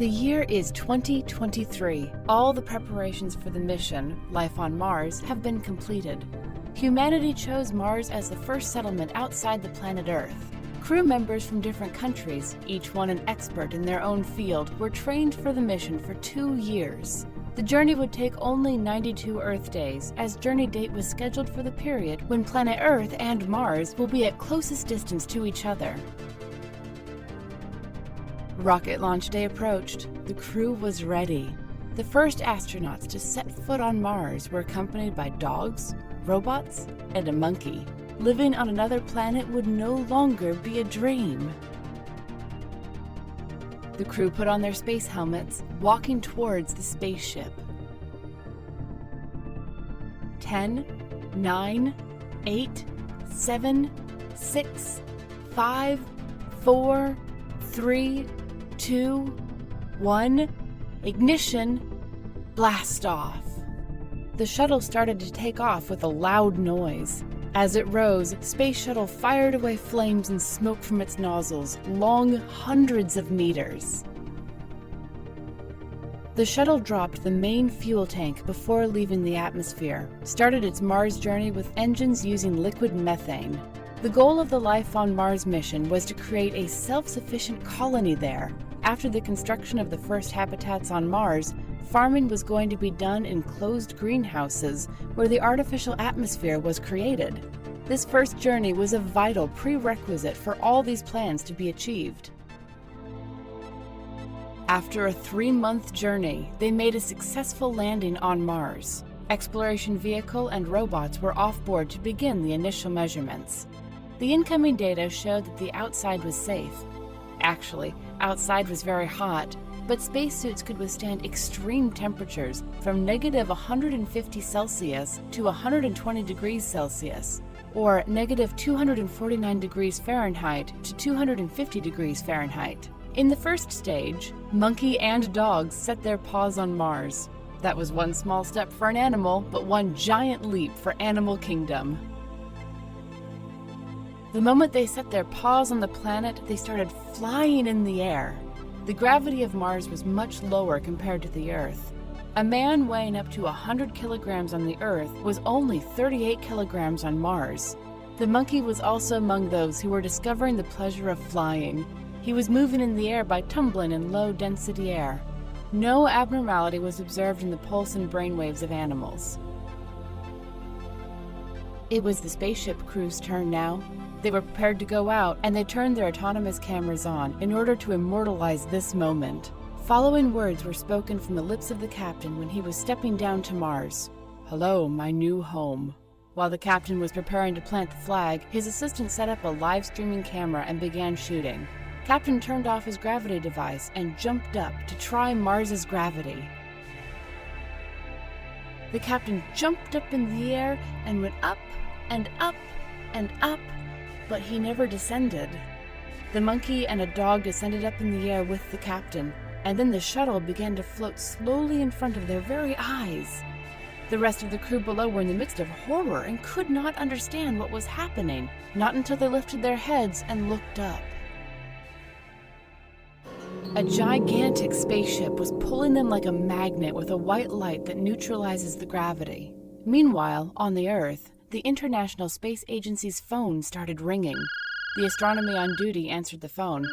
The year is 2023. All the preparations for the mission, Life on Mars, have been completed. Humanity chose Mars as the first settlement outside the planet Earth. Crew members from different countries, each one an expert in their own field, were trained for the mission for 2 years. The journey would take only 92 Earth days, as journey date was scheduled for the period when planet Earth and Mars will be at closest distance to each other. Rocket launch day approached. The crew was ready. The first astronauts to set foot on Mars were accompanied by dogs, robots, and a monkey. Living on another planet would no longer be a dream. The crew put on their space helmets, walking towards the spaceship. 10, 9, 8, 7, 6, 5, 4, 3, 2, 1, ignition, blast off. The shuttle started to take off with a loud noise. As it rose, Space Shuttle fired away flames and smoke from its nozzles, long hundreds of meters. The shuttle dropped the main fuel tank before leaving the atmosphere, started its Mars journey with engines using liquid methane. The goal of the Life on Mars mission was to create a self-sufficient colony there. After the construction of the first habitats on Mars, farming was going to be done in closed greenhouses where the artificial atmosphere was created. This first journey was a vital prerequisite for all these plans to be achieved. After a 3-month journey, they made a successful landing on Mars. Exploration vehicle and robots were off board to begin the initial measurements. The incoming data showed that the outside was safe. Actually, outside was very hot, but spacesuits could withstand extreme temperatures from negative 150 Celsius to 120 degrees Celsius, or negative 249 degrees Fahrenheit to 250 degrees Fahrenheit. In the first stage, monkey and dogs set their paws on Mars. That was one small step for an animal, but one giant leap for Animal Kingdom. The moment they set their paws on the planet, they started flying in the air. The gravity of Mars was much lower compared to the Earth. A man weighing up to 100 kilograms on the Earth was only 38 kilograms on Mars. The monkey was also among those who were discovering the pleasure of flying. He was moving in the air by tumbling in low-density air. No abnormality was observed in the pulse and brainwaves of animals. It was the spaceship crew's turn now. They were prepared to go out, and they turned their autonomous cameras on in order to immortalize this moment. Following words were spoken from the lips of the captain when he was stepping down to Mars. "Hello, my new home." While the captain was preparing to plant the flag, his assistant set up a live streaming camera and began shooting. Captain turned off his gravity device and jumped up to try Mars's gravity. The captain jumped up in the air and went up and up and up, but he never descended. The monkey and a dog descended up in the air with the captain, and then the shuttle began to float slowly in front of their very eyes. The rest of the crew below were in the midst of horror and could not understand what was happening, not until they lifted their heads and looked up. A gigantic spaceship was pulling them like a magnet with a white light that neutralizes the gravity. Meanwhile, on the Earth, the International Space Agency's phone started ringing. The astronomer on duty answered the phone.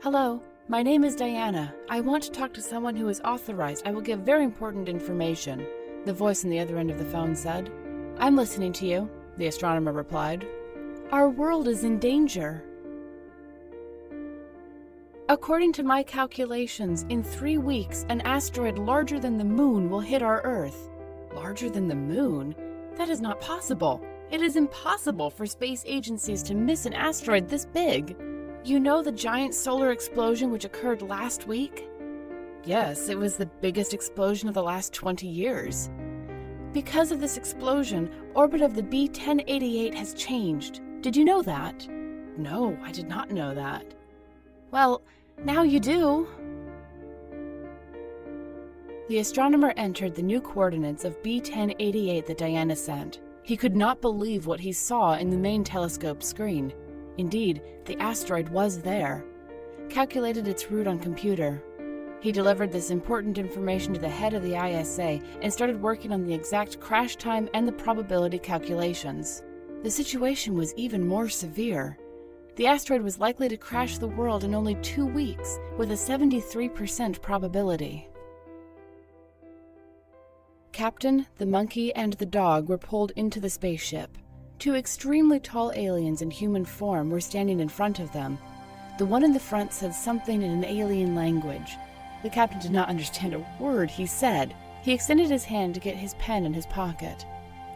"Hello, my name is Diana. I want to talk to someone who is authorized. I will give very important information," the voice on the other end of the phone said. "I'm listening to you," the astronomer replied. "Our world is in danger. According to my calculations, in 3 weeks, an asteroid larger than the moon will hit our Earth." "Larger than the moon? That is not possible. It is impossible for space agencies to miss an asteroid this big. You know the giant solar explosion which occurred last week?" "Yes, it was the biggest explosion of the last 20 years. Because of this explosion, orbit of the B1088 has changed. Did you know that?" "No, I did not know that." "Well, now you do." The astronomer entered the new coordinates of B1088 that Diana sent. He could not believe what he saw in the main telescope screen. Indeed, the asteroid was there. Calculated its route on computer. He delivered this important information to the head of the ISA and started working on the exact crash time and the probability calculations. The situation was even more severe. The asteroid was likely to crash the world in only 2 weeks, with a 73% probability. Captain, the monkey, and the dog were pulled into the spaceship. 2 extremely tall aliens in human form were standing in front of them. The one in the front said something in an alien language. The captain did not understand a word he said. He extended his hand to get his pen in his pocket.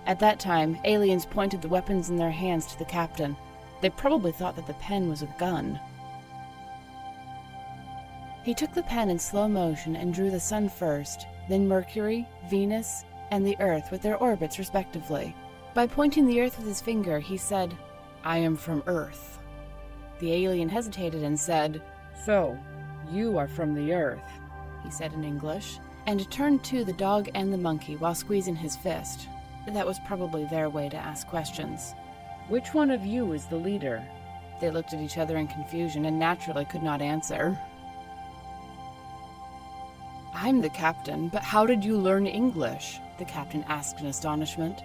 At that time, aliens pointed the weapons in their hands to the captain. They probably thought that the pen was a gun. He took the pen in slow motion and drew the sun first, then Mercury, Venus, and the Earth with their orbits respectively. By pointing the Earth with his finger, he said, "I am from Earth." The alien hesitated and said, "So, you are from the Earth," he said in English, and turned to the dog and the monkey while squeezing his fist. That was probably their way to ask questions. "Which one of you is the leader?" They looked at each other in confusion and naturally could not answer. "I'm the captain, but how did you learn English?" the captain asked in astonishment.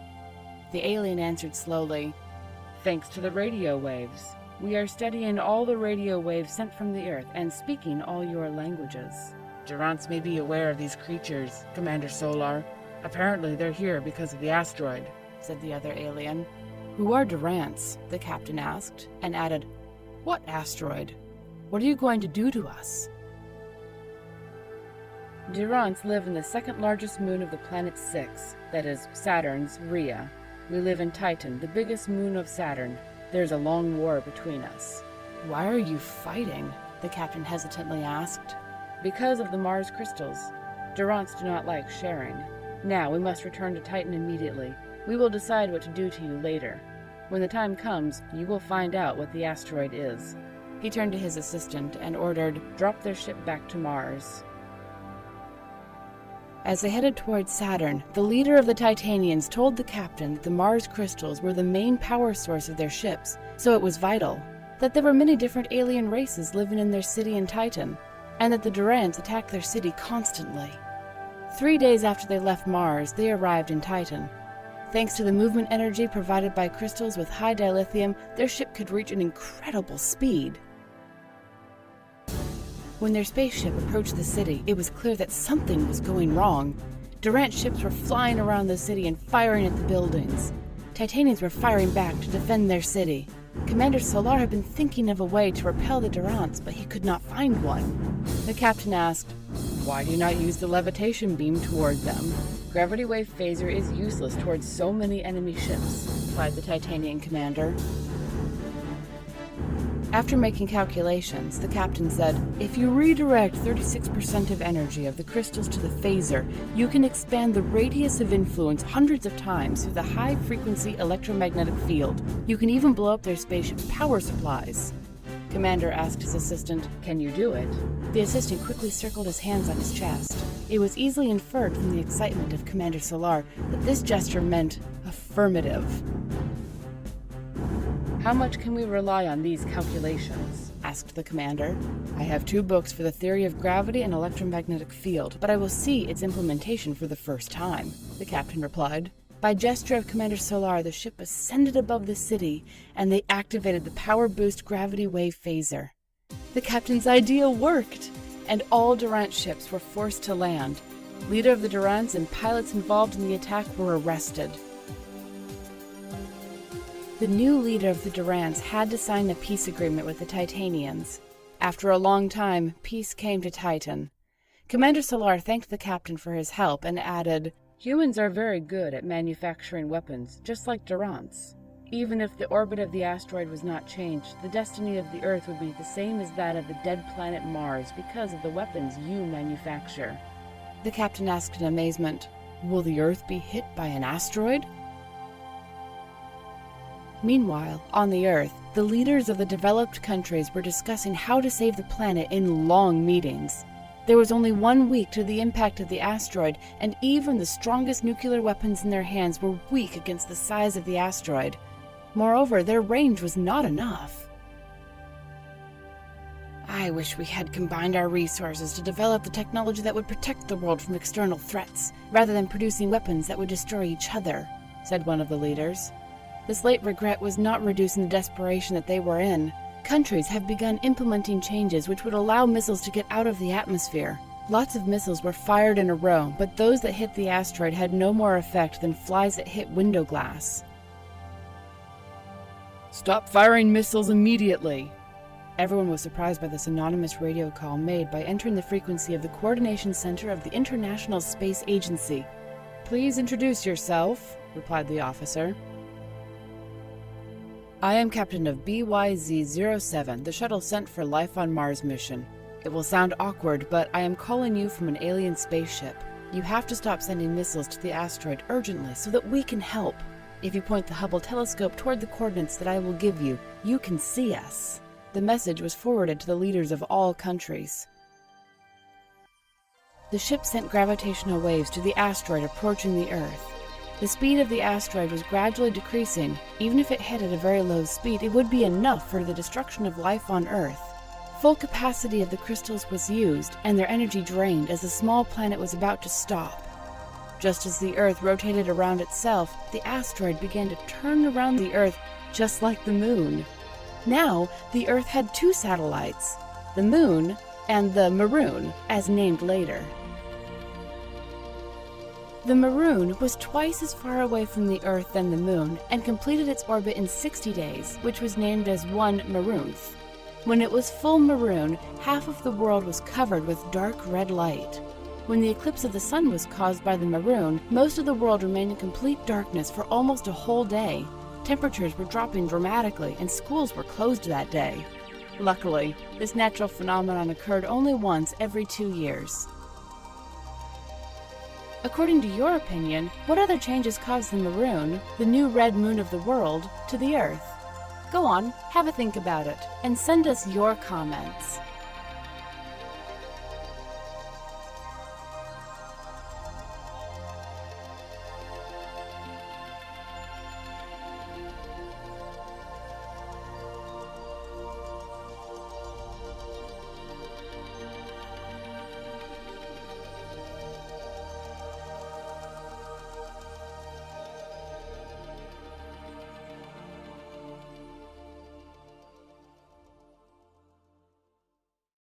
The alien answered slowly, "Thanks to the radio waves. We are studying all the radio waves sent from the Earth and speaking all your languages. Durance may be aware of these creatures, Commander Solar. Apparently they're here because of the asteroid," said the other alien. "Who are Durance?" the captain asked, and added, "What asteroid? What are you going to do to us?" Durance live in the second largest moon of the planet 6, that is, Saturn's, Rhea. We live in Titan, the biggest moon of Saturn. There's a long war between us. "Why are you fighting?" the captain hesitantly asked. "Because of the Mars crystals. Durance do not like sharing. Now we must return to Titan immediately. We will decide what to do to you later. When the time comes, you will find out what the asteroid is." He turned to his assistant and ordered, "Drop their ship back to Mars." As they headed towards Saturn, the leader of the Titanians told the captain that the Mars crystals were the main power source of their ships, so it was vital, that there were many different alien races living in their city in Titan, and that the Durance attacked their city constantly. 3 days after they left Mars, they arrived in Titan. Thanks to the movement energy provided by crystals with high dilithium, their ship could reach an incredible speed. When their spaceship approached the city, it was clear that something was going wrong. Durance ships were flying around the city and firing at the buildings. Titanians were firing back to defend their city. Commander Solar had been thinking of a way to repel the Durance, but he could not find one. The captain asked, "Why do you not use the levitation beam toward them?" "Gravity wave phaser is useless towards so many enemy ships," replied the Titanian commander. After making calculations, the captain said, "If you redirect 36% of energy of the crystals to the phaser, you can expand the radius of influence hundreds of times through the high-frequency electromagnetic field. You can even blow up their spaceship's power supplies." Commander asked his assistant, "Can you do it?" The assistant quickly circled his hands on his chest. It was easily inferred from the excitement of Commander Solar that this gesture meant affirmative. "How much can we rely on these calculations?" asked the commander. "I have 2 books for the theory of gravity and electromagnetic field, but I will see its implementation for the first time," the captain replied. By gesture of Commander Solar, the ship ascended above the city, and they activated the power boost gravity wave phaser. The captain's idea worked, and all Durance ships were forced to land. Leader of the Durance and pilots involved in the attack were arrested. The new leader of the Durance had to sign a peace agreement with the Titanians. After a long time, peace came to Titan. Commander Solar thanked the captain for his help and added, "Humans are very good at manufacturing weapons, just like Durance. Even if the orbit of the asteroid was not changed, the destiny of the Earth would be the same as that of the dead planet Mars because of the weapons you manufacture." The captain asked in amazement, "Will the Earth be hit by an asteroid?" Meanwhile, on the Earth, the leaders of the developed countries were discussing how to save the planet in long meetings. There was only 1 week to the impact of the asteroid, and even the strongest nuclear weapons in their hands were weak against the size of the asteroid. Moreover, their range was not enough. I wish we had combined our resources to develop the technology that would protect the world from external threats, rather than producing weapons that would destroy each other, said one of the leaders. This late regret was not reducing the desperation that they were in. Countries have begun implementing changes which would allow missiles to get out of the atmosphere. Lots of missiles were fired in a row, but those that hit the asteroid had no more effect than flies that hit window glass. Stop firing missiles immediately! Everyone was surprised by this anonymous radio call made by entering the frequency of the Coordination Center of the International Space Agency. Please introduce yourself, replied the officer. I am captain of BYZ-07, the shuttle sent for Life on Mars mission. It will sound awkward, but I am calling you from an alien spaceship. You have to stop sending missiles to the asteroid urgently so that we can help. If you point the Hubble telescope toward the coordinates that I will give you, you can see us. The message was forwarded to the leaders of all countries. The ship sent gravitational waves to the asteroid approaching the Earth. The speed of the asteroid was gradually decreasing. Even if it hit at a very low speed, it would be enough for the destruction of life on Earth. Full capacity of the crystals was used, and their energy drained as the small planet was about to stop. Just as the Earth rotated around itself, the asteroid began to turn around the Earth just like the Moon. Now, the Earth had two satellites, the Moon and the Maroon, as named later. The Maroon was twice as far away from the Earth than the Moon and completed its orbit in 60 days, which was named as 1 Maroonth. When it was full maroon, half of the world was covered with dark red light. When the eclipse of the sun was caused by the Maroon, most of the world remained in complete darkness for almost a whole day. Temperatures were dropping dramatically, and schools were closed that day. Luckily, this natural phenomenon occurred only once every 2 years. According to your opinion, what other changes caused the Maroon, the new red moon of the world, to the Earth? Go on, have a think about it, and send us your comments.